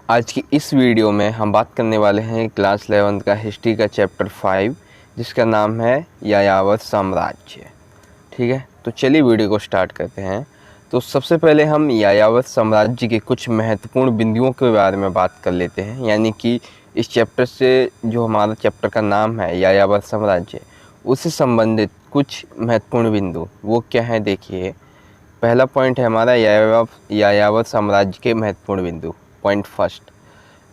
आज की इस वीडियो में हम बात करने वाले हैं क्लास 11 का हिस्ट्री का चैप्टर 5 जिसका नाम है यायावर साम्राज्य। ठीक है, तो चलिए वीडियो को स्टार्ट करते हैं। तो सबसे पहले हम यायावर साम्राज्य के कुछ महत्वपूर्ण बिंदुओं के बारे में बात कर लेते हैं, यानी कि इस चैप्टर से जो हमारा चैप्टर का नाम है यायावर साम्राज्य, उससे संबंधित कुछ महत्वपूर्ण बिंदु वो क्या है। देखिए, पहला पॉइंट है हमारा यायावर साम्राज्य के महत्वपूर्ण बिंदु। पॉइंट फर्स्ट,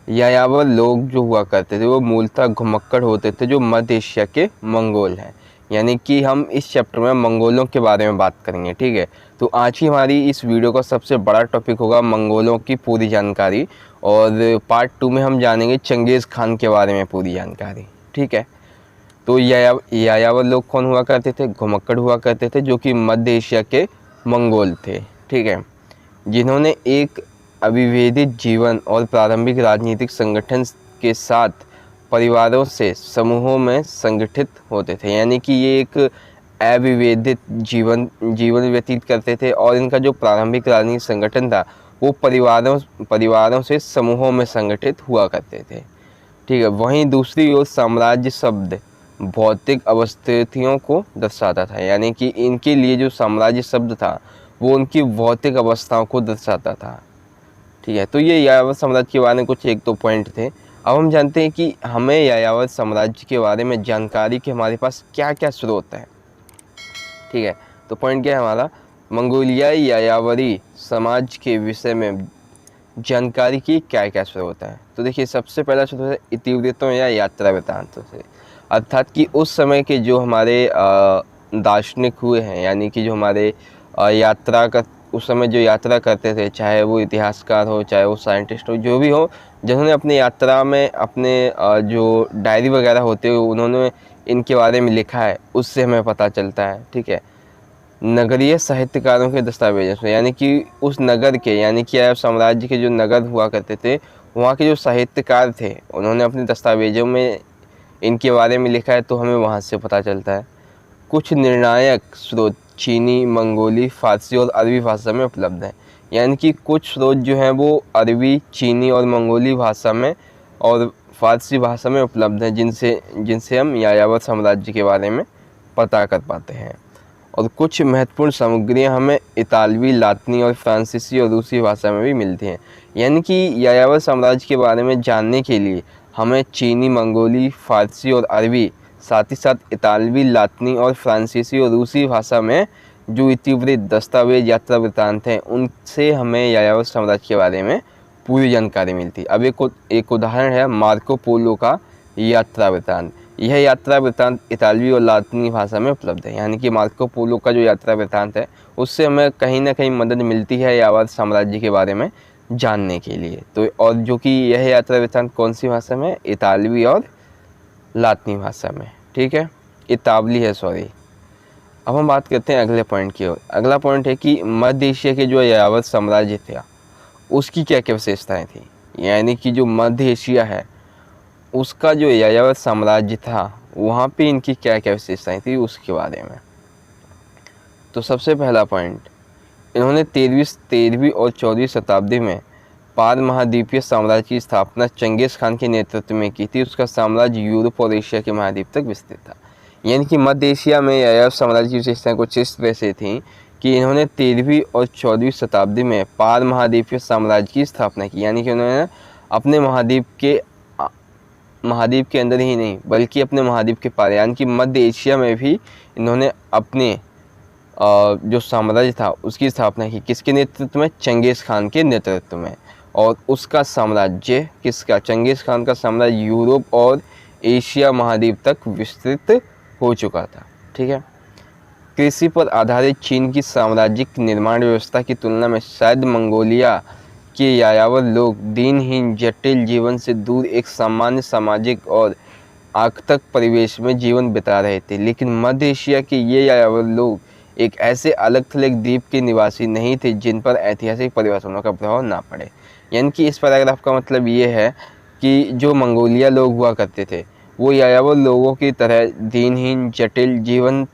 यायावर लोग जो हुआ करते थे वो मूलतः घुमक्कड़ होते थे जो मध्य एशिया के मंगोल हैं। यानी कि हम इस चैप्टर में मंगोलों के बारे में बात करेंगे। ठीक है, तो आज ही हमारी इस वीडियो का सबसे बड़ा टॉपिक होगा मंगोलों की पूरी जानकारी, और पार्ट 2 में हम जानेंगे चंगेज़ खान के बारे में पूरी जानकारी। ठीक है, तो यायावर लोग कौन हुआ करते थे? घुमक्कड़ हुआ करते थे जो कि मध्य एशिया के मंगोल थे। ठीक है, जिन्होंने एक अविभेदित जीवन और प्रारंभिक राजनीतिक संगठन के साथ परिवारों से समूहों में संगठित होते थे। यानी कि ये एक अविभेदित जीवन व्यतीत करते थे, और इनका जो प्रारंभिक राजनीतिक संगठन था वो परिवारों से समूहों में संगठित हुआ करते थे। ठीक है, वहीं दूसरी ओर साम्राज्य शब्द भौतिक अवस्थितियों को दर्शाता था। यानी कि इनके लिए जो साम्राज्य शब्द था वो उनकी भौतिक अवस्थाओं को दर्शाता था। ठीक है, तो ये यायावर साम्राज्य के बारे में कुछ एक दो पॉइंट थे। अब हम जानते हैं कि हमें यायावर साम्राज्य के बारे में जानकारी के हमारे पास क्या क्या स्रोत हैं। ठीक है, तो पॉइंट क्या है हमारा? मंगोलियाई यायावरी समाज के विषय में जानकारी की क्या क्या स्रोत हैं। तो देखिए, सबसे पहला स्रोत है इतिवृत्तों या यात्रा वृत्तांतों से, अर्थात कि उस समय के जो हमारे दार्शनिक हुए हैं, यानी कि जो हमारे यात्रा का उस समय जो यात्रा करते थे, चाहे वो इतिहासकार हो चाहे वो साइंटिस्ट हो, जो भी हो, जिन्होंने अपनी यात्रा में अपने जो डायरी वगैरह होते हैं उन्होंने इनके बारे में लिखा है, उससे हमें पता चलता है। ठीक है, नगरीय साहित्यकारों के दस्तावेजों से, यानी कि उस नगर के, यानी कि अरब साम्राज्य के जो नगर हुआ करते थे वहाँ के जो साहित्यकार थे उन्होंने अपने दस्तावेजों में इनके बारे में लिखा है, तो हमें वहाँ से पता चलता है। कुछ निर्णायक स्रोत चीनी, मंगोली, फारसी और अरबी भाषा में उपलब्ध हैं। यानी कि कुछ स्रोत जो हैं वो अरबी, चीनी और मंगोली भाषा में और फारसी भाषा में उपलब्ध हैं, जिनसे हम यायावर साम्राज्य के बारे में पता कर पाते हैं। और कुछ महत्वपूर्ण सामग्रियाँ हमें इतालवी, लातिनी और फ्रांसीसी और रूसी भाषा में भी मिलती हैं। यानी कि यायावर साम्राज्य के बारे में जानने के लिए हमें चीनी, मंगोली, फारसी और अरबी, साथ ही साथ इतालवी, लातिनी और फ्रांसीसी और रूसी भाषा में जो इतिवृत्त, दस्तावेज, यात्रा वृत्तांत हैं, उनसे हमें यायावर साम्राज्य के बारे में पूरी जानकारी मिलती है। अब एक उदाहरण है मार्को पोलो का यात्रा वृत्तांत। यह यात्रा वृत्तांत इतालवी और लातिनी भाषा में उपलब्ध है। यानी कि मार्को पोलो का जो यात्रा वृत्तांत है उससे हमें कहीं ना कहीं मदद मिलती है यायावर साम्राज्य के बारे में जानने के लिए। तो और जो कि यह यात्रा वृत्तांत कौन सी भाषा में? इतालवी और लातिनी भाषा में। ठीक है, इतावली है, सॉरी। अब हम बात करते हैं अगले पॉइंट की ओर। अगला पॉइंट है कि मध्य एशिया के जो यायावर साम्राज्य था उसकी क्या क्या विशेषताएं थी। यानी कि जो मध्य एशिया है उसका जो यायावर साम्राज्य था वहाँ पे इनकी क्या क्या विशेषताएं थी उसके बारे में। तो सबसे पहला पॉइंट, इन्होंने 13वीं और 14वीं शताब्दी में पार महाद्वीपीय साम्राज्य की स्थापना चंगेज़ खान के नेतृत्व में की थी। उसका साम्राज्य यूरोप और एशिया के महाद्वीप तक विस्तृत था। यानी कि मध्य एशिया में यायावर साम्राज्य की विशेषताएं कुछ इस तरह से थी कि इन्होंने 13वीं और 14वीं शताब्दी में पार महाद्वीपीय साम्राज्य की स्थापना की। यानी कि उन्होंने अपने महाद्वीप के अंदर ही नहीं बल्कि अपने महाद्वीप के पार, यानी कि मध्य एशिया में भी इन्होंने अपने जो साम्राज्य था उसकी स्थापना की। किसके नेतृत्व में? चंगेज़ खान के नेतृत्व में। और उसका साम्राज्य किसका? चंगेज़ खान का साम्राज्य यूरोप और एशिया महाद्वीप तक विस्तृत हो चुका था। ठीक है, कृषि पर आधारित चीन की साम्राज्यिक निर्माण व्यवस्था की तुलना में शायद मंगोलिया के यायावर लोग दीनहीन, जटिल जीवन से दूर एक सामान्य सामाजिक और आक्तक परिवेश में जीवन बिता रहे थे। लेकिन मध्य एशिया के ये यायावर लोग एक ऐसे अलग थलग द्वीप के निवासी नहीं थे जिन पर ऐतिहासिक परिवर्तनों का प्रभाव ना पड़े। यानी कि इस पैराग्राफ का मतलब ये है कि जो मंगोलिया लोग हुआ करते थे वो यायावर लोगों की तरह दीनहीन, जटिल जीवन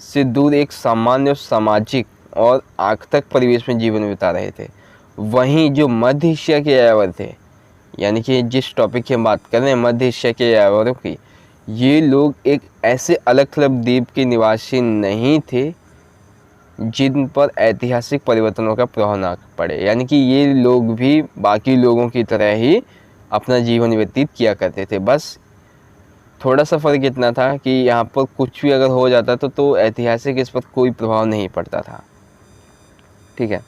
से दूर एक सामान्य सामाजिक और आक्तक परिवेश में जीवन बिता रहे थे। वहीं जो मध्य एशिया के यायावर थे यानी कि जिस टॉपिक की हम बात कर रहे हैं मध्य एशिया के यायावरों की, ये लोग एक ऐसे अलग थलग द्वीप के निवासी नहीं थे जिन पर ऐतिहासिक परिवर्तनों का प्रभाव ना पड़े। यानी कि ये लोग भी बाकी लोगों की तरह ही अपना जीवन व्यतीत किया करते थे। बस थोड़ा सा फ़र्क इतना था कि यहाँ पर कुछ भी अगर हो जाता तो ऐतिहासिक इस पर कोई प्रभाव नहीं पड़ता था। ठीक है।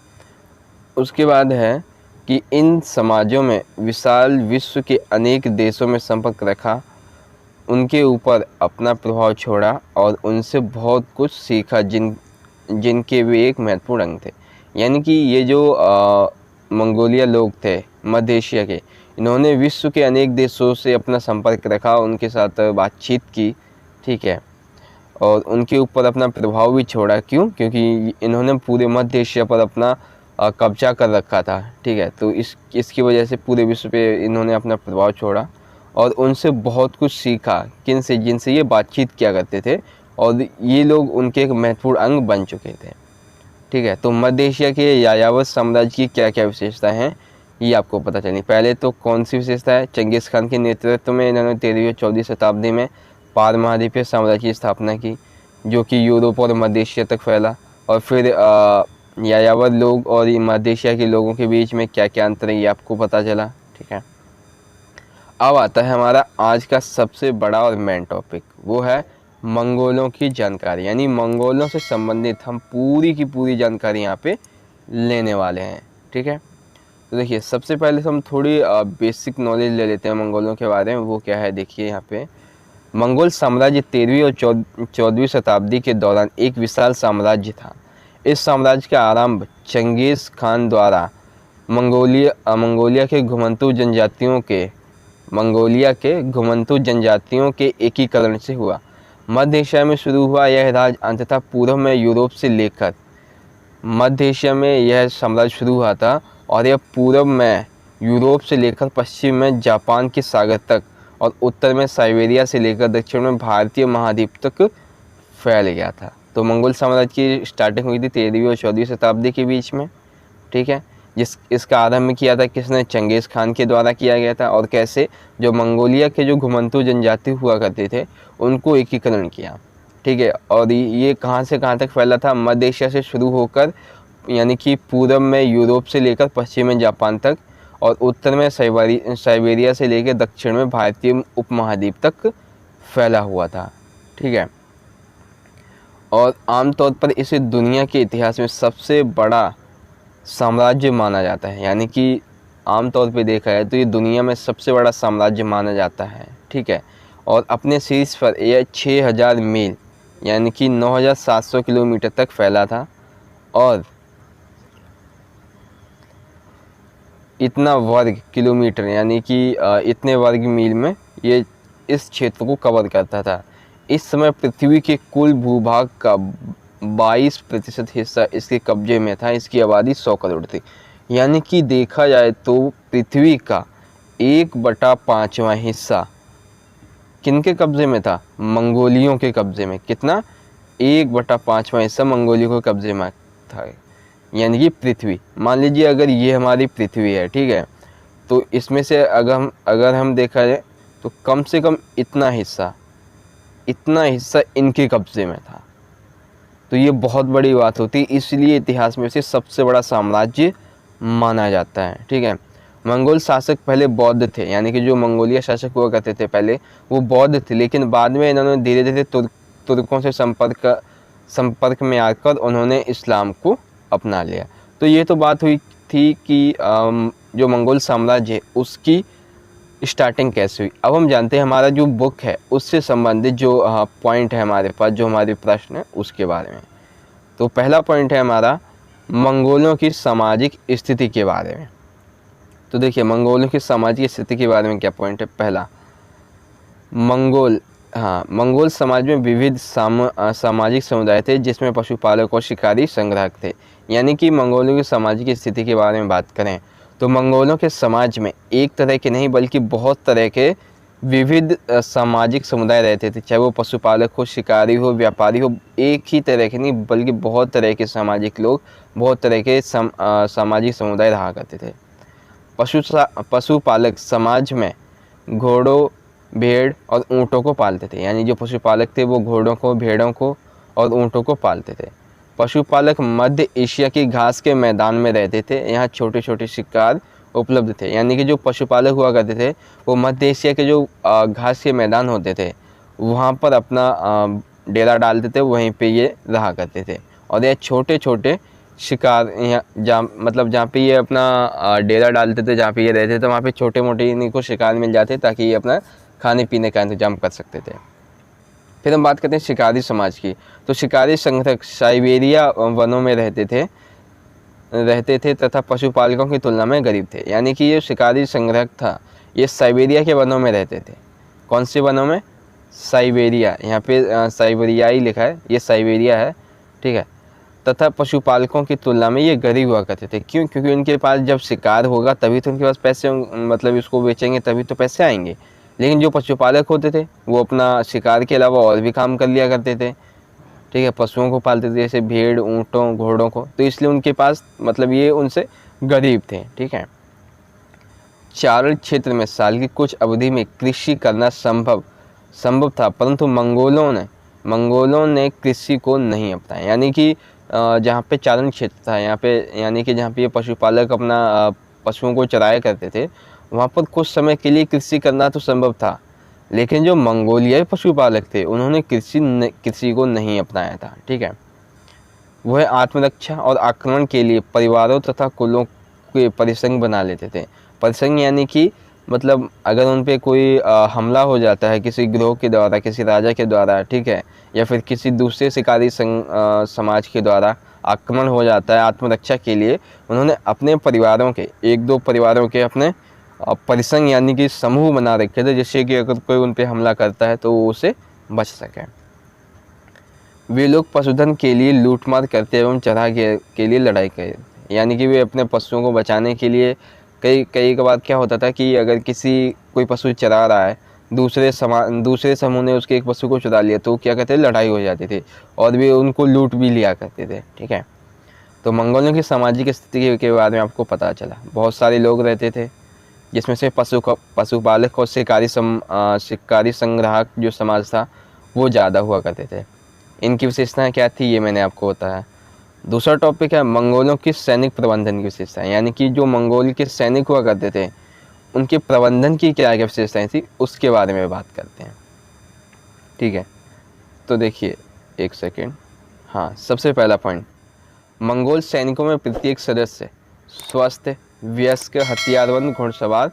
उसके बाद है कि इन समाजों में विशाल विश्व के अनेक देशों में संपर्क रखा, उनके ऊपर अपना प्रभाव छोड़ा और उनसे बहुत कुछ सीखा जिनके वे एक महत्वपूर्ण अंग थे। यानी कि ये जो मंगोलिया लोग थे मध्य एशिया के, इन्होंने विश्व के अनेक देशों से अपना संपर्क रखा, उनके साथ बातचीत की। ठीक है। और उनके ऊपर अपना प्रभाव भी छोड़ा। क्यों? क्योंकि इन्होंने पूरे मध्य एशिया पर अपना कब्जा कर रखा था। ठीक है। तो इसकी वजह से पूरे विश्व पे इन्होंने अपना प्रभाव छोड़ा और उनसे बहुत कुछ सीखा। किन से? जिनसे ये बातचीत किया करते थे और ये लोग उनके एक महत्वपूर्ण अंग बन चुके थे। ठीक है। तो मध्य एशिया के यायावर साम्राज्य की क्या क्या विशेषताएं हैं ये आपको पता चली। पहले तो कौन सी विशेषता है? चंगेज़ खान के नेतृत्व में इन्होंने 13वीं और 14वीं शताब्दी में पार महाद्वीपीय साम्राज्य की स्थापना की, जो कि यूरोप और मध्य एशिया तक फैला। और फिर यायावर लोग और मध्य एशिया के लोगों के बीच में क्या क्या अंतर है ये आपको पता चला। ठीक है। अब आता है हमारा आज का सबसे बड़ा और मेन टॉपिक, वो है मंगोलों की जानकारी। यानी मंगोलों से संबंधित हम पूरी की पूरी जानकारी यहाँ पे लेने वाले हैं। ठीक है। तो देखिए, सबसे पहले तो हम थोड़ी बेसिक नॉलेज ले लेते हैं मंगोलों के बारे में। वो क्या है? देखिए यहाँ पे, मंगोल साम्राज्य 13वीं और 14वीं शताब्दी के दौरान एक विशाल साम्राज्य था। इस साम्राज्य का आरंभ चंगेज़ खान द्वारा मंगोलिया के घुमंतू जनजातियों के एकीकरण से हुआ। मध्य एशिया में शुरू हुआ यह राज अंततः पूर्व में यूरोप से लेकर मध्य एशिया में यह साम्राज्य शुरू हुआ था और यह पूर्व में यूरोप से लेकर पश्चिम में जापान के सागर तक और उत्तर में साइबेरिया से लेकर दक्षिण में भारतीय महाद्वीप तक फैल गया था। तो मंगोल साम्राज्य की स्टार्टिंग हुई थी 13वीं और 14वीं शताब्दी के बीच में। ठीक है। इसका आरंभ किया था किसने? चंगेज़ खान के द्वारा किया गया था। और कैसे? जो मंगोलिया के जो घुमंतू जनजाति हुआ करते थे उनको एकीकरण किया। ठीक है। और ये कहाँ से कहाँ तक फैला था? मध्य एशिया से शुरू होकर, यानी कि पूर्व में यूरोप से लेकर पश्चिम में जापान तक और उत्तर में साइबेरिया से लेकर दक्षिण में भारतीय उपमहाद्वीप तक फैला हुआ था। ठीक है। और आमतौर पर इसे दुनिया के इतिहास में सबसे बड़ा साम्राज्य माना जाता है। यानी कि आमतौर पे देखा जाए तो ये दुनिया में सबसे बड़ा साम्राज्य माना जाता है। ठीक है। और अपने शीर्ष पर यह 6000 मील यानी कि 9700 किलोमीटर तक फैला था और इतना वर्ग किलोमीटर यानी कि इतने वर्ग मील में ये इस क्षेत्र को कवर करता था। इस समय पृथ्वी के कुल भूभाग का 22% हिस्सा इसके कब्जे में था। इसकी आबादी 100 करोड़ थी। यानी कि देखा जाए तो पृथ्वी का 1/5वां हिस्सा किनके कब्जे में था? मंगोलियों के कब्जे में। कितना? 1/5वां हिस्सा मंगोलियों के कब्जे में था। यानी कि पृथ्वी, मान लीजिए अगर ये हमारी पृथ्वी है, ठीक है, तो इसमें से अगर हम देखा जाए तो कम से कम इतना हिस्सा इनके कब्जे में था। तो ये बहुत बड़ी बात होती है, इसलिए इतिहास में से सबसे बड़ा साम्राज्य माना जाता है। ठीक है। मंगोल शासक पहले बौद्ध थे, यानी कि जो मंगोलिया शासक हुआ करते थे पहले वो बौद्ध थे, लेकिन बाद में इन्होंने धीरे धीरे तुर्कों से संपर्क में आकर उन्होंने इस्लाम को अपना लिया। तो ये तो बात हुई थी कि जो मंगोल साम्राज्य है उसकी स्टार्टिंग कैसे हुई। अब हम जानते हैं हमारा जो बुक है उससे संबंधित जो पॉइंट है हमारे पास, जो हमारे प्रश्न है उसके बारे में। तो पहला पॉइंट है हमारा मंगोलों की सामाजिक स्थिति के बारे में। तो देखिए, मंगोलों की सामाजिक स्थिति के बारे में क्या पॉइंट है? पहला, मंगोल समाज में विविध सामाजिक समुदाय थे जिसमें पशुपालक और शिकारी संग्राहक थे। यानी कि मंगोलों की सामाजिक स्थिति के बारे में बात करें तो मंगोलों के समाज में एक तरह के नहीं बल्कि बहुत तरह के विविध सामाजिक समुदाय रहते थे। चाहे वो पशुपालक हो, शिकारी हो, व्यापारी हो, एक ही तरह के नहीं बल्कि बहुत तरह के सामाजिक लोग, बहुत तरह के सामाजिक समुदाय रहा करते थे। पशुपालक समाज में घोड़ों, भेड़ और ऊँटों को पालते थे। यानी जो पशुपालक थे वो घोड़ों को, भेड़ों को और ऊँटों को पालते थे। पशुपालक मध्य एशिया की घास के मैदान में रहते थे। यहाँ छोटे छोटे शिकार उपलब्ध थे। यानी कि जो पशुपालक हुआ करते थे वो मध्य एशिया के जो घास के मैदान होते थे वहाँ पर अपना डेरा डालते थे, वहीं पे ये रहा करते थे। और ये छोटे छोटे शिकार यहाँ जहाँ पे ये अपना डेरा डालते थे, जहाँ पे ये रहते थे, वहाँ पे छोटे मोटे इन्हीं को शिकार मिल जाते ताकि ये अपना खाने पीने का इंतजाम कर सकते थे। फिर हम बात करते हैं शिकारी समाज की। तो शिकारी संग्रह साइबेरिया वनों में रहते थे तथा पशुपालकों की तुलना में गरीब थे। यानी कि ये शिकारी संग्रह था, ये साइबेरिया के वनों में रहते थे। कौन से वनों में? साइबेरिया, यहाँ पे साइबेरिया ही लिखा है, ये साइबेरिया है, ठीक है। तथा पशुपालकों की तुलना में ये गरीब हुआ करते थे। क्यों? क्योंकि उनके पास जब शिकार होगा तभी तो उनके पास पैसे, मतलब इसको बेचेंगे तभी तो पैसे आएंगे। लेकिन जो पशुपालक होते थे वो अपना शिकार के अलावा और भी काम कर लिया करते थे, ठीक है। पशुओं को पालते थे, जैसे भेड़, ऊँटों, घोड़ों को, तो इसलिए उनके पास मतलब ये उनसे गरीब थे, ठीक है। चारण क्षेत्र में साल की कुछ अवधि में कृषि करना संभव था, परंतु मंगोलों ने कृषि को नहीं अपनाया। यानी कि जहाँ पे चारण क्षेत्र था, यहाँ पे यानी कि जहाँ पे ये पशुपालक अपना पशुओं को चराया करते थे, वहाँ पर कुछ समय के लिए कृषि करना तो संभव था, लेकिन जो मंगोलियाई पशुपालक थे उन्होंने कृषि को नहीं अपनाया था, ठीक है। वह आत्मरक्षा और आक्रमण के लिए परिवारों तथा कुलों के परिसंघ बना लेते थे। परिसंघ यानी कि मतलब अगर उन पे कोई हमला हो जाता है किसी गिरोह के द्वारा, किसी राजा के द्वारा, ठीक है, या फिर किसी दूसरे शिकारी समाज के द्वारा आक्रमण हो जाता है, आत्मरक्षा के लिए उन्होंने अपने परिवारों के, एक दो परिवारों के अपने परिसंघ यानी कि समूह बना रखे थे, जिससे कि अगर कोई उन पे हमला करता है तो वो उसे बच सके। वे लोग पशुधन के लिए लूटमार करते एवं चरा के लिए लड़ाई करते। यानी कि वे अपने पशुओं को बचाने के लिए कई बार क्या होता था कि अगर कोई पशु चरा रहा है, दूसरे समूह ने उसके एक पशु को चुरा लिया, तो क्या कहते हैं, लड़ाई हो जाती थी और वे उनको लूट भी लिया करते थे, ठीक है। तो मंगोलों की सामाजिक स्थिति के बारे में आपको पता चला। बहुत सारे लोग रहते थे, जिसमें से पशुपालक और शिकारी संग्राहक जो समाज था वो ज़्यादा हुआ करते थे। इनकी विशेषताएं क्या थी ये मैंने आपको बताया। दूसरा टॉपिक है मंगोलों की सैनिक प्रबंधन की विशेषताएं, यानी कि जो मंगोल के सैनिक हुआ करते थे उनके प्रबंधन की क्या क्या विशेषताएं थी उसके बारे में बात करते हैं, ठीक है। तो देखिए एक सेकेंड, हाँ, सबसे पहला पॉइंट, मंगोल सैनिकों में प्रत्येक सदस्य स्वस्थ, वयस्क, हथियारबंद घुड़सवार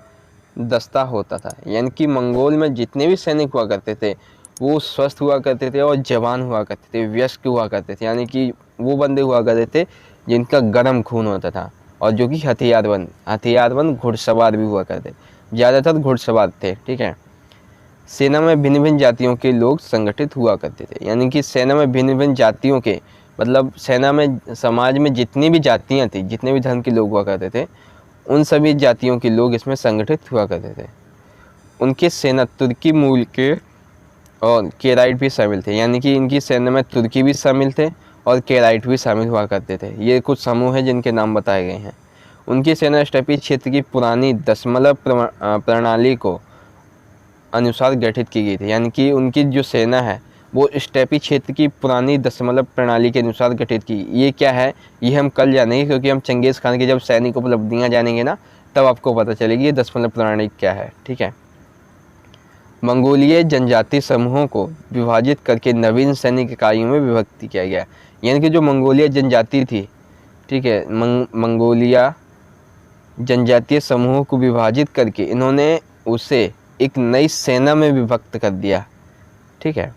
दस्ता होता था। यानी कि मंगोल में जितने भी सैनिक हुआ करते थे वो स्वस्थ हुआ करते थे और जवान हुआ करते थे, वयस्क हुआ करते थे, यानी कि वो बंदे हुआ करते थे जिनका गर्म खून होता था, और जो कि हथियारबंद घुड़सवार भी हुआ करते, ज़्यादातर घुड़सवार थे, ठीक है। सेना में भिन्न भिन्न जातियों के लोग संगठित हुआ करते थे। यानी कि सेना में भिन्न भिन्न जातियों के, मतलब सेना में, समाज में जितनी भी जातियाँ थी, जितने भी धर्म के लोग हुआ करते थे, उन सभी जातियों के लोग इसमें संगठित हुआ करते थे। उनके सेना तुर्की मूल के और केराइट भी शामिल थे। यानी कि इनकी सेना में तुर्की भी शामिल थे और केराइट भी शामिल हुआ करते थे। ये कुछ समूह हैं जिनके नाम बताए गए हैं। उनकी सेना स्टेपी क्षेत्र की पुरानी दशमलव प्रणाली को अनुसार गठित की गई थी। यानी कि उनकी जो सेना है वो स्टेपी क्षेत्र की पुरानी दशमलव प्रणाली के अनुसार गठित की। ये क्या है ये हम कल जानेंगे, क्योंकि हम चंगेज़ खान की जब सैनिक उपलब्धियाँ जानेंगे ना तब आपको पता चलेगी ये दशमलव प्रणाली क्या है, ठीक है। मंगोलीय जनजातीय समूहों को विभाजित करके नवीन सैनिक इकाइयों में विभक्त किया गया। यानी कि जो मंगोलिया जनजाति थी, ठीक है, मंगोलिया जनजातीय समूहों को विभाजित करके इन्होंने उसे एक नई सेना में विभक्त कर दिया, ठीक है।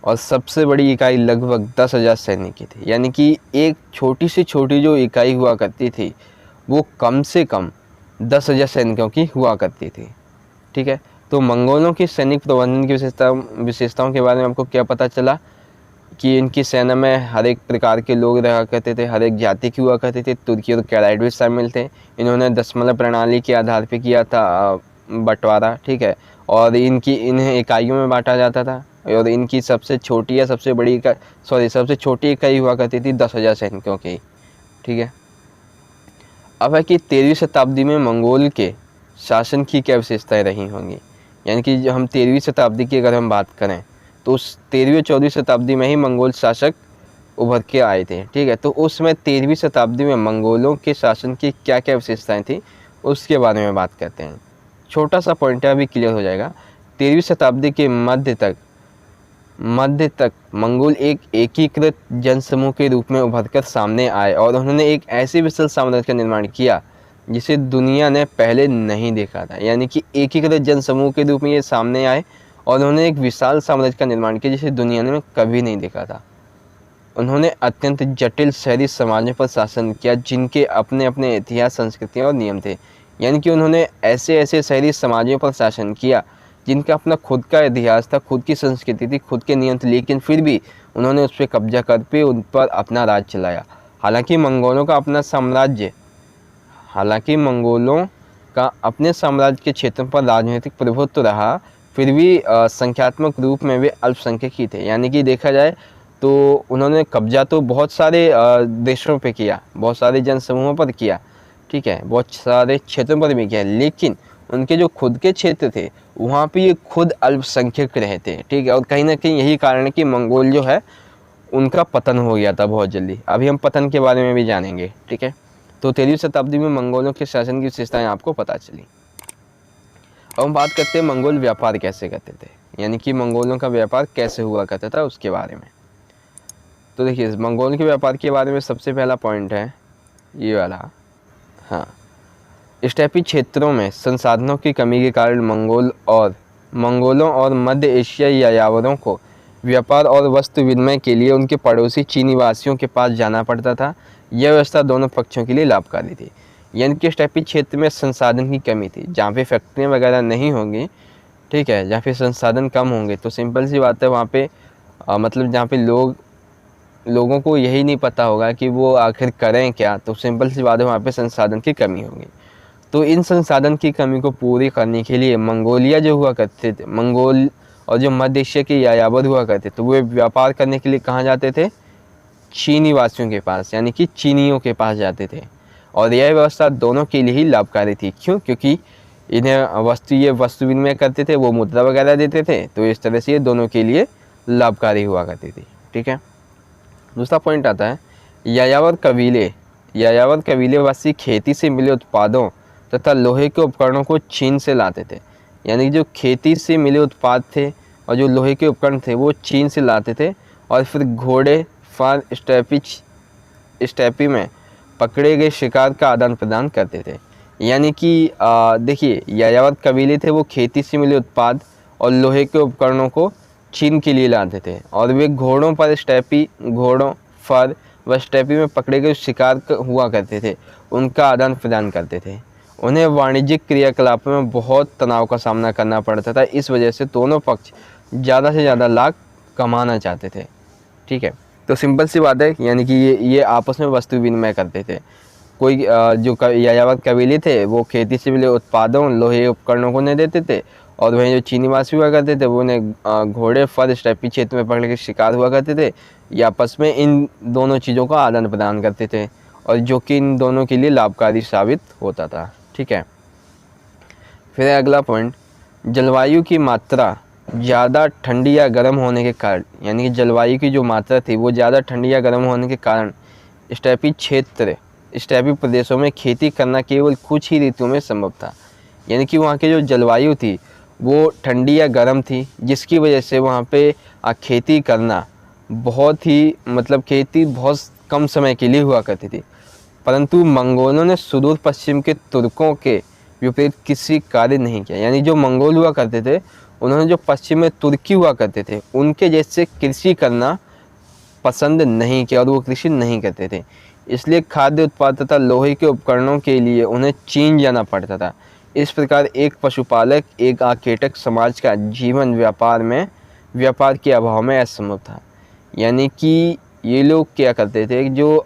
और सबसे बड़ी इकाई लगभग 10,000 सैनिक की थी। यानी कि एक छोटी से छोटी जो इकाई हुआ करती थी वो कम से कम 10,000 सैनिकों की हुआ करती थी, ठीक है। तो मंगोलों की सैनिक प्रबंधन की विशेषताओं के बारे में आपको क्या पता चला कि इनकी सेना में हर एक प्रकार के लोग रहा करते थे, हर एक जाति की हुआ करते थे, तुर्की और केराइट भी शामिल थे। इन्होंने दशमलव प्रणाली के आधार पर किया था बंटवारा, ठीक है, और इन्हें इकाइयों में बांटा जाता था। और इनकी सबसे छोटी या सबसे छोटी इकाई हुआ करती थी 10,000 सैनिकों की, ठीक है। अब है कि 13वीं शताब्दी में मंगोल के शासन की क्या विशेषताएं रही होंगी। यानी कि जो हम 13वीं शताब्दी की अगर हम बात करें तो उस 13वीं 14वीं शताब्दी में ही मंगोल शासक उभर के आए थे। ठीक है, तो उस समय 13वीं शताब्दी में मंगोलों के शासन की क्या क्या विशेषताएं थी उसके बारे में बात करते हैं। छोटा सा पॉइंट है, अभी क्लियर हो जाएगा। 13वीं शताब्दी के मध्य तक मंगोल एक एकीकृत जनसमूह के रूप में उभरकर सामने आए और उन्होंने एक ऐसे विशाल साम्राज्य का निर्माण किया जिसे दुनिया ने पहले नहीं देखा था। यानी कि एकीकृत जनसमूह के रूप में ये सामने आए और उन्होंने एक विशाल साम्राज्य का निर्माण किया जिसे दुनिया ने कभी नहीं देखा था। उन्होंने अत्यंत जटिल शहरी समाजों पर शासन किया जिनके अपने अपने इतिहास, संस्कृतियाँ और नियम थे। यानी कि उन्होंने ऐसे ऐसे शहरी समाजों पर शासन किया जिनका अपना खुद का इतिहास था, खुद की संस्कृति थी, खुद के नियम थे, लेकिन फिर भी उन्होंने उस पर कब्जा करके उन पर अपना राज चलाया। हालांकि मंगोलों का अपने साम्राज्य के क्षेत्रों पर राजनीतिक प्रभुत्व रहा, फिर भी संख्यात्मक रूप में वे अल्पसंख्यक ही थे। यानी कि देखा जाए तो उन्होंने कब्जा तो बहुत सारे देशों पे किया, बहुत सारे जनसमूहों पर किया, ठीक है, बहुत सारे क्षेत्रों पर भी किया, लेकिन उनके जो खुद के क्षेत्र थे वहाँ पे ये खुद अल्पसंख्यक रहे थे। ठीक है, और कहीं ना कहीं यही कारण है कि मंगोल जो है उनका पतन हो गया था बहुत जल्दी। अभी हम पतन के बारे में भी जानेंगे। ठीक है, तो 13वीं शताब्दी में मंगोलों के शासन की विशेषताएं आपको पता चली। अब हम बात करते हैं मंगोल व्यापार कैसे करते थे, यानी कि मंगोलों का व्यापार कैसे हुआ करता था उसके बारे में। तो देखिए, मंगोल के व्यापार के बारे में सबसे पहला पॉइंट है ये वाला। हाँ, स्टेपी क्षेत्रों में संसाधनों की कमी के कारण मंगोलों और मध्य एशियाई यायावरों को व्यापार और वस्तु विनिमय के लिए उनके पड़ोसी चीनी वासियों के पास जाना पड़ता था। यह व्यवस्था दोनों पक्षों के लिए लाभकारी थी। यानी कि स्टेपी क्षेत्र में संसाधन की कमी थी, जहाँ पे फैक्ट्रियाँ वगैरह नहीं होंगी, ठीक है, जहाँ पे संसाधन कम होंगे, तो सिंपल सी बात है वहाँ पे मतलब जहाँ पे लोगों को यही नहीं पता होगा कि वो आखिर करें क्या, तो सिंपल सी बात है वहाँ पे संसाधन की कमी होगी। तो इन संसाधन की कमी को पूरी करने के लिए मंगोलिया जो हुआ करते थे, मंगोल और जो मध्य एशिया के यायावर हुआ करते, तो वे व्यापार करने के लिए कहाँ जाते थे? चीनी वासियों के पास, यानी कि चीनियों के पास जाते थे। और यह व्यवस्था दोनों के लिए ही लाभकारी थी। क्यों? क्योंकि ये वस्तु विनिमय करते थे, वो मुद्रा वगैरह देते थे, तो इस तरह से ये दोनों के लिए लाभकारी हुआ करती थी। ठीक है, दूसरा पॉइंट आता है यायावर कबीलेवासी खेती से मिले उत्पादों तथा लोहे के उपकरणों को चीन से लाते थे। यानी जो खेती से मिले उत्पाद थे और जो लोहे के उपकरण थे वो चीन से लाते थे और फिर घोड़े फार स्टेपी में पकड़े गए शिकार का आदान प्रदान करते थे। यानी कि देखिए, यायावर कबीले थे वो खेती से मिले उत्पाद और लोहे के उपकरणों को चीन के लिए लाते थे और वे घोड़ों व स्टेपी में पकड़े गए शिकार हुआ करते थे, उनका आदान प्रदान करते थे। उन्हें वाणिज्यिक क्रियाकलापों में बहुत तनाव का सामना करना पड़ता था। इस वजह से दोनों पक्ष ज़्यादा से ज़्यादा लाभ कमाना चाहते थे। ठीक है, तो सिंपल सी बात है, यानी कि ये आपस में वस्तु विनिमय करते थे। कोई जो यायावर कबीले थे वो खेती से मिले उत्पादों, लोहे उपकरणों को नहीं देते थे, और वहीं जो चीनी वासी हुआ करते थे वो उन्हें घोड़े फर स्टेपी क्षेत्र में पकड़ के शिकार हुआ करते थे, या आपस में इन दोनों चीज़ों का आदान प्रदान करते थे, और जो कि इन दोनों के लिए लाभकारी साबित होता था। ठीक है, फिर अगला पॉइंट, जलवायु की मात्रा ज़्यादा ठंडी या गर्म होने के कारण, यानी कि जलवायु की जो मात्रा थी वो ज़्यादा ठंडी या गर्म होने के कारण स्टेपी प्रदेशों में खेती करना केवल कुछ ही ऋतुओं में संभव था। यानी कि वहाँ की जो जलवायु थी वो ठंडी या गर्म थी, जिसकी वजह से वहाँ पे खेती करना खेती बहुत कम समय के लिए हुआ करती थी। परंतु मंगोलों ने सुदूर पश्चिम के तुर्कों के विपरीत किसी कार्य नहीं किया। यानी जो मंगोल हुआ करते थे उन्होंने जो पश्चिम में तुर्की हुआ करते थे उनके जैसे कृषि करना पसंद नहीं किया और वो कृषि नहीं करते थे। इसलिए खाद्य उत्पाद तथा लोहे के उपकरणों के लिए उन्हें चीन जाना पड़ता था। इस प्रकार एक पशुपालक, एक आखेटक समाज का जीवन व्यापार के अभाव में असंभव था। यानी कि ये लोग क्या करते थे, जो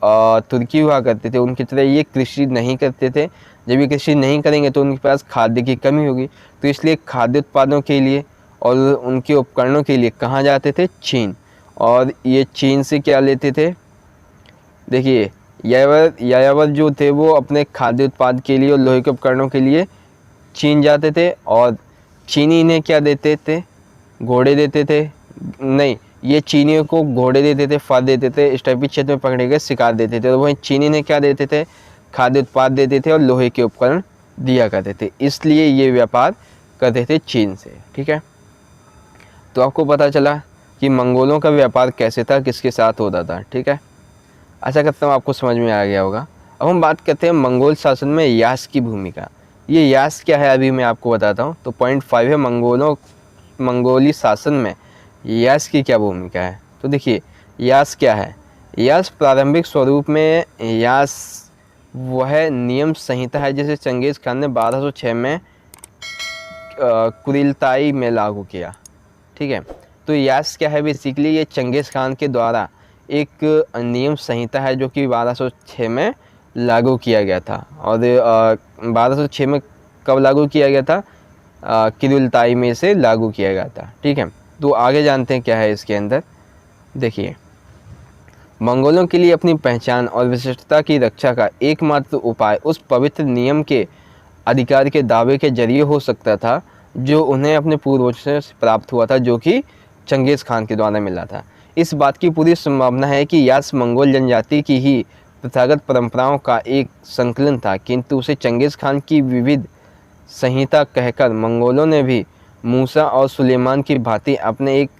तुर्की हुआ करते थे उनकी तरह ये कृषि नहीं करते थे। जब ये कृषि नहीं करेंगे तो उनके पास खाद्य की कमी होगी, तो इसलिए खाद्य उत्पादों के लिए और उनके उपकरणों के लिए कहाँ जाते थे? चीन। और ये चीन से क्या लेते थे? देखिए, यायावर जो थे वो अपने खाद्य उत्पाद के लिए और लोहे के उपकरणों के लिए चीन जाते थे, और चीनी इन्हें क्या देते थे, घोड़े देते थे, नहीं ये चीनियों को घोड़े देते थे, फल देते थे, इस टाइप के क्षेत्र में पकड़े गए शिकार देते थे। और वहीं चीनी ने क्या देते थे, खाद्य उत्पाद देते थे और लोहे के उपकरण दिया करते थे, इसलिए ये व्यापार करते थे चीन से। ठीक है, तो आपको पता चला कि मंगोलों का व्यापार कैसे था, किसके साथ होता था। ठीक है, आशा करता हूँ आपको समझ में आ गया होगा। अब हम बात करते हैं मंगोल शासन में यास की भूमिका। ये यास क्या है अभी मैं आपको बताता हूँ। तो पॉइंट 5 है मंगोली शासन में यास की क्या भूमिका है। तो देखिए यास क्या है। यास प्रारंभिक स्वरूप में यास वह नियम संहिता है जिसे चंगेज़ खान ने 1206 में कुरिलताई में लागू किया। ठीक है, तो यास क्या है, बेसिकली ये चंगेज़ खान के द्वारा एक नियम संहिता है जो कि 1206 में लागू किया गया था। और 1206 में कब लागू किया गया था, कुरिलताई में से लागू किया गया था। ठीक है, तो आगे जानते हैं क्या है इसके अंदर। देखिए, मंगोलों के लिए अपनी पहचान और विशिष्टता की रक्षा का एकमात्र उपाय उस पवित्र नियम के अधिकार के दावे के जरिए हो सकता था जो उन्हें अपने पूर्वजों से प्राप्त हुआ था, जो कि चंगेज़ खान के द्वारा मिला था। इस बात की पूरी संभावना है कि यास मंगोल जनजाति की ही प्रथागत परंपराओं का एक संकलन था, किंतु उसे चंगेज़ खान की विविध संहिता कहकर मंगोलों ने भी मूसा और सुलेमान की भांति अपने एक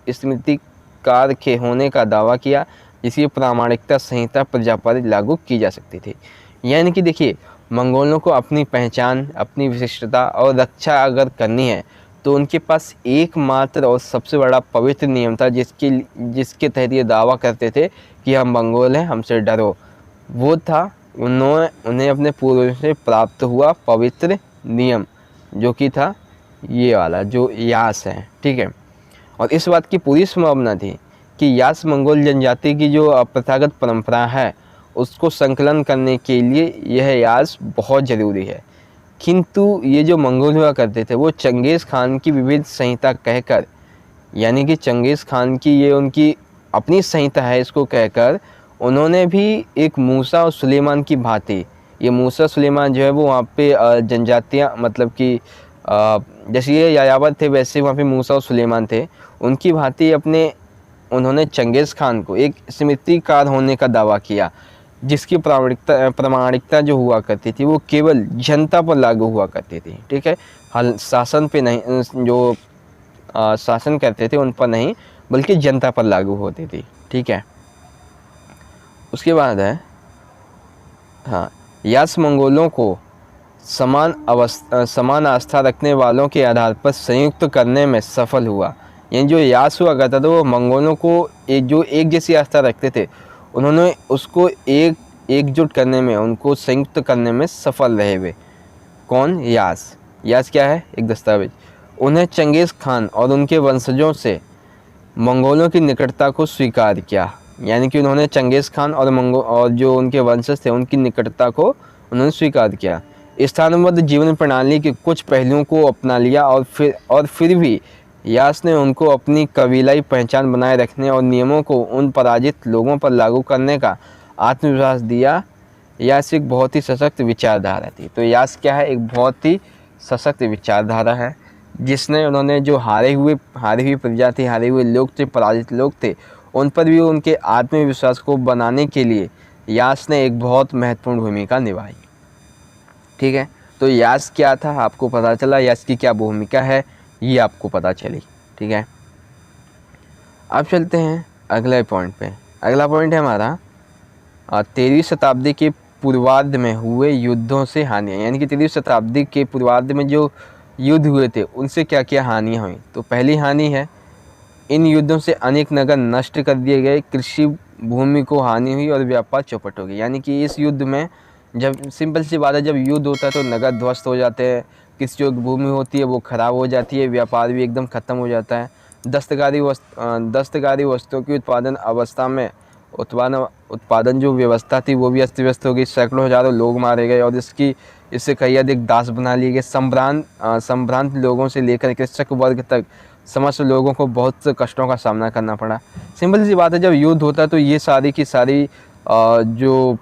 स्मृतिकार के होने का दावा किया, जिसकी प्रामाणिकता संहिता प्रजा पर लागू की जा सकती थी। यानी कि देखिए, मंगोलों को अपनी पहचान, अपनी विशिष्टता और रक्षा अगर करनी है तो उनके पास एकमात्र और सबसे बड़ा पवित्र नियम था जिसके तहत ये दावा करते थे कि हम मंगोल हैं, हमसे डरो। वो था उन्हें अपने पूर्वजों से प्राप्त हुआ पवित्र नियम, जो कि था ये वाला जो यास है। ठीक है, और इस बात की पूरी संभावना थी कि यास मंगोल जनजाति की जो प्रथागत परंपरा है उसको संकलन करने के लिए यह यास बहुत ज़रूरी है। किंतु ये जो मंगोल हुआ करते थे वो चंगेज़ खान की विविध संहिता कहकर, यानी कि चंगेज़ खान की ये उनकी अपनी संहिता है, इसको कहकर उन्होंने भी एक मूसा और सुलेमान की भांति, ये मूसा सुलेमान जो है वो वहाँ पे जनजातियाँ, मतलब कि जैसे ये यायावर थे वैसे वहाँ पे मूसा और सुलेमान थे, उनकी भांति उन्होंने चंगेज़ खान को एक स्मृतिकार होने का दावा किया, जिसकी प्रामाणिकता जो हुआ करती थी वो केवल जनता पर लागू हुआ करती थी। ठीक है, हाल शासन पे नहीं, जो शासन करते थे उन पर नहीं, बल्कि जनता पर लागू होती थी। ठीक है, उसके बाद है हाँ, यास मंगोलों को समान आस्था रखने वालों के आधार पर संयुक्त करने में सफल हुआ। यानी जो यास हुआ करता था वो मंगोलों को जो एक जैसी आस्था रखते थे, उन्होंने उसको एकजुट करने में, उनको संयुक्त करने में सफल रहे वे। कौन? यास। यास क्या है? एक दस्तावेज। उन्हें चंगेज़ खान और उनके वंशजों से मंगोलों की निकटता को स्वीकार किया। यानी कि उन्होंने चंगेज़ खान और जो उनके वंशज थे उनकी निकटता को उन्होंने स्वीकार किया। स्थानबद्ध जीवन प्रणाली के कुछ पहलुओं को अपना लिया और फिर भी यास ने उनको अपनी कबीलाई पहचान बनाए रखने और नियमों को उन पराजित लोगों पर लागू करने का आत्मविश्वास दिया। यास एक बहुत ही सशक्त विचारधारा थी। तो यास क्या है? एक बहुत ही सशक्त विचारधारा है, जिसने उन्होंने जो हारी हुई प्रजा थी, हारे हुए लोग थे, पराजित लोग थे, उन पर भी उनके आत्मविश्वास को बनाने के लिए यास ने एक बहुत महत्वपूर्ण भूमिका निभाई। ठीक है, तो यास क्या था आपको पता चला, यास की क्या भूमिका है ये आपको पता चली। ठीक है, अब चलते हैं अगले पॉइंट पे। अगला पॉइंट है हमारा 13वीं शताब्दी के पूर्वार्ध में हुए युद्धों से हानियाँ। यानी कि 13वीं शताब्दी के पूर्वार्ध में जो युद्ध हुए थे उनसे क्या क्या हानियाँ हुई। तो पहली हानि है, इन युद्धों से अनेक नगर नष्ट कर दिए गए, कृषि भूमि को हानि हुई और व्यापार चौपट हो गया। यानी कि इस युद्ध में, जब सिंपल सी बात है, जब युद्ध होता है तो नगर ध्वस्त हो जाते हैं, किसी जो भूमि होती है वो ख़राब हो जाती है, व्यापार भी एकदम ख़त्म हो जाता है। दस्तकारी वस्तुओं की उत्पादन जो व्यवस्था थी वो भी अस्त व्यस्त हो गई। सैकड़ों हज़ारों लोग मारे गए और इससे कई अधिक दास बना लिए गए। संभ्रांत लोगों से लेकर कृषक वर्ग तक समस्त लोगों को बहुत से कष्टों का सामना करना पड़ा। सिंपल सी बात है, जब युद्ध होता है तो ये सारी की सारी जो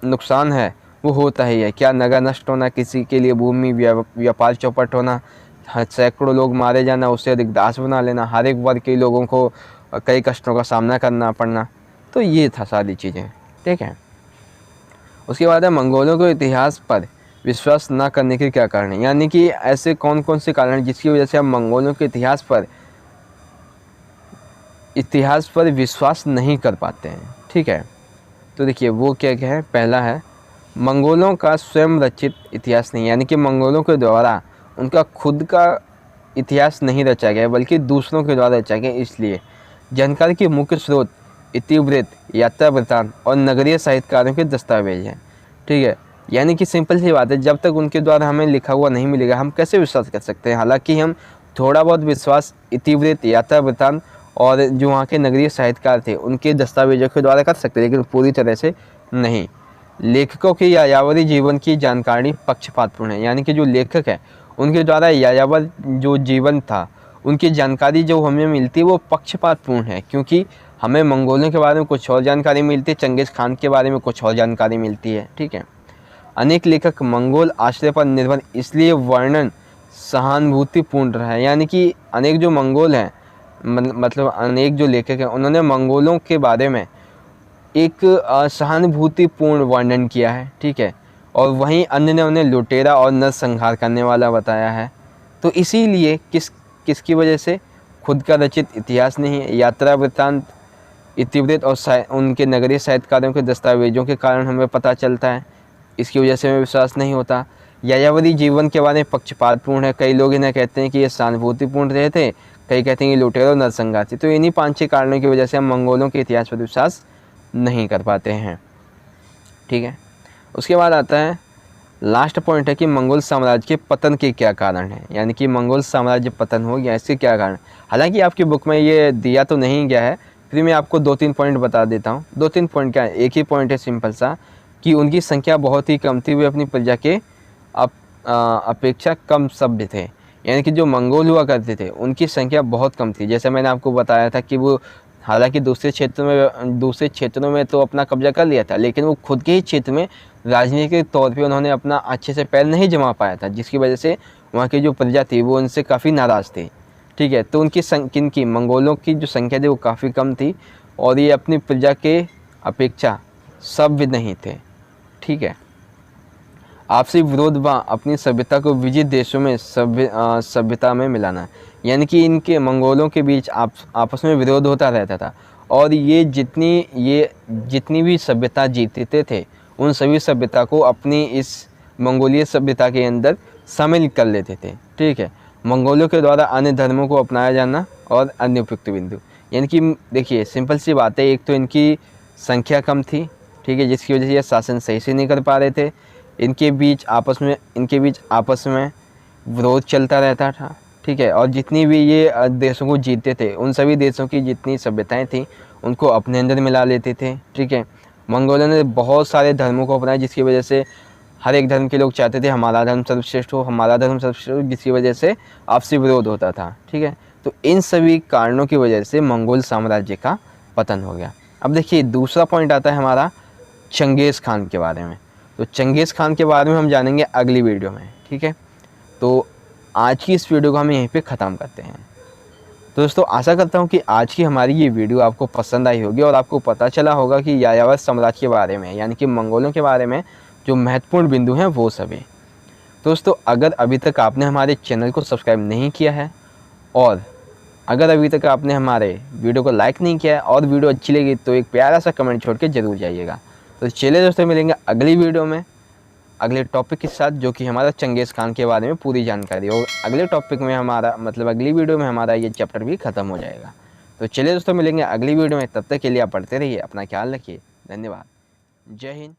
नुकसान है वो होता ही है। क्या नगर नष्ट होना, किसी के लिए भूमि व्यापार चौपट होना, सैकड़ों लोग मारे जाना, उससे अधिक दास बना लेना, हर एक वर्ग के लोगों को कई कष्टों का सामना करना पड़ना। तो ये था सारी चीज़ें, ठीक है। उसके बाद है मंगोलों को इतिहास पर विश्वास न करने के क्या कारण है, यानी कि ऐसे कौन कौन से कारण हैं जिसकी वजह से हम मंगोलों के इतिहास पर विश्वास नहीं कर पाते हैं, ठीक है। तो देखिए वो क्या क्या है। पहला है मंगोलों का स्वयं रचित इतिहास नहीं, यानी कि मंगोलों के द्वारा उनका खुद का इतिहास नहीं रचा गया बल्कि दूसरों के द्वारा रचा गया। इसलिए जानकारी के मुख्य स्रोत इतिवृत्त, यात्रा वृत्तांत और नगरीय साहित्यकारों के दस्तावेज हैं, ठीक है। यानी कि सिंपल सी बात है, जब तक उनके द्वारा हमें लिखा हुआ नहीं मिलेगा हम कैसे विश्वास कर सकते हैं। हालांकि हम थोड़ा बहुत विश्वास इतिवृत्त, यात्रा वृत्तांत और जो वहाँ के नगरीय साहित्यकार थे उनके दस्तावेजों के द्वारा कर सकते हैं, लेकिन पूरी तरह से नहीं। लेखकों की यायावरी जीवन की जानकारी पक्षपातपूर्ण है, यानी कि जो लेखक है उनके द्वारा यायावर जो जीवन था उनकी जानकारी जो हमें मिलती है वो पक्षपातपूर्ण है, क्योंकि हमें मंगोलों के बारे में कुछ और जानकारी मिलती है, चंगेज़ खान के बारे में कुछ और जानकारी मिलती है, ठीक है। अनेक लेखक मंगोल आश्रय पर निर्भर इसलिए वर्णन सहानुभूतिपूर्ण रहा है, यानी कि अनेक जो मंगोल हैं मतलब अनेक जो लेखक हैं उन्होंने मंगोलों के बारे में एक सहानुभूतिपूर्ण वर्णन किया है, ठीक है। और वहीं अन्य ने उन्हें लुटेरा और नरसंहार करने वाला बताया है। तो इसीलिए किसकी वजह से, खुद का रचित इतिहास नहीं है, यात्रा वृत्तांत, इतिवृत्त और उनके नगरीय साहित्यकारों के दस्तावेजों के कारण हमें पता चलता है, इसकी वजह से हमें विश्वास नहीं होता। यायावरी जीवन के बारे में पक्षपातपूर्ण है, कई लोग इन्हें कहते हैं कि ये सहानुभूतिपूर्ण रहे थे, कई कहते हैं कि लुटेरे और नरसंहार थे। तो इन्हीं 5-6 कारणों की वजह से हम मंगोलों के इतिहास पर विश्वास नहीं कर पाते हैं, ठीक है। उसके बाद आता है लास्ट पॉइंट है कि मंगोल साम्राज्य के पतन के क्या कारण हैं, यानी कि मंगोल साम्राज्य पतन हो गया इसके क्या कारण। हालांकि आपकी बुक में ये दिया तो नहीं गया है, फिर मैं आपको 2-3 पॉइंट बता देता हूँ। 2-3 पॉइंट क्या है, एक ही पॉइंट है सिंपल सा कि उनकी संख्या बहुत ही कम थी, वे अपनी प्रजा के अपेक्षा कम सभ्य थे, यानी कि जो मंगोल हुआ करते थे उनकी संख्या बहुत कम थी। जैसे मैंने आपको बताया था कि वो हालांकि दूसरे क्षेत्रों में तो अपना कब्जा कर लिया था, लेकिन वो खुद के ही क्षेत्र में राजनीतिक तौर पे उन्होंने अपना अच्छे से पैर नहीं जमा पाया था, जिसकी वजह से वहाँ की जो प्रजा थी वो उनसे काफ़ी नाराज़ थी, ठीक है। तो उनकी मंगोलों की जो संख्या थी वो काफ़ी कम थी और ये अपनी प्रजा के अपेक्षा सभ्य नहीं थे, ठीक है। आपसी विरोध व अपनी सभ्यता को विजित देशों में सभ्यता में मिलाना, यानी कि इनके मंगोलों के बीच आपस में विरोध होता रहता था और ये जितनी भी सभ्यता जीतते थे उन सभी सभ्यता को अपनी इस मंगोलीय सभ्यता के अंदर शामिल कर लेते थे, ठीक है। मंगोलों के द्वारा अन्य धर्मों को अपनाया जाना और अन्य उपयुक्त बिंदु, यानी कि देखिए सिंपल सी बात है, एक तो इनकी संख्या कम थी, ठीक है, जिसकी वजह से ये शासन सही से नहीं कर पा रहे थे। इनके बीच आपस में विरोध चलता रहता था, ठीक है। और जितनी भी ये देशों को जीतते थे उन सभी देशों की जितनी सभ्यताएं थीं उनको अपने अंदर मिला लेते थे, ठीक है। मंगोलों ने बहुत सारे धर्मों को अपनाया, जिसकी वजह से हर एक धर्म के लोग चाहते थे हमारा धर्म सर्वश्रेष्ठ हो, हमारा धर्म सर्वश्रेष्ठ हो, जिसकी वजह से आपसी विरोध होता था, ठीक है। तो इन सभी कारणों की वजह से मंगोल साम्राज्य का पतन हो गया। अब देखिए दूसरा पॉइंट आता है हमारा चंगेज़ खान के बारे में। तो चंगेज़ खान के बारे में हम जानेंगे अगली वीडियो में, ठीक है। तो आज की इस वीडियो को हम यहीं पे ख़त्म करते हैं। तो दोस्तों आशा करता हूँ कि आज की हमारी ये वीडियो आपको पसंद आई होगी और आपको पता चला होगा कि यायावर साम्राज्य के बारे में, यानी कि मंगोलों के बारे में जो महत्वपूर्ण बिंदु हैं वो सभी। दोस्तों अगर अभी तक आपने हमारे चैनल को सब्सक्राइब नहीं किया है और अगर अभी तक आपने हमारे वीडियो को लाइक नहीं किया है और वीडियो अच्छी लगी तो एक प्यारा सा कमेंट छोड़ के ज़रूर जाइएगा। तो चलिए दोस्तों मिलेंगे अगली वीडियो में अगले टॉपिक के साथ, जो कि हमारा चंगेज़ खान के बारे में पूरी जानकारी, और अगले टॉपिक में हमारा मतलब अगली वीडियो में हमारा ये चैप्टर भी ख़त्म हो जाएगा। तो चलिए दोस्तों मिलेंगे अगली वीडियो में, तब तक के लिए आप पढ़ते रहिए, अपना ख्याल रखिए, धन्यवाद, जय हिंद।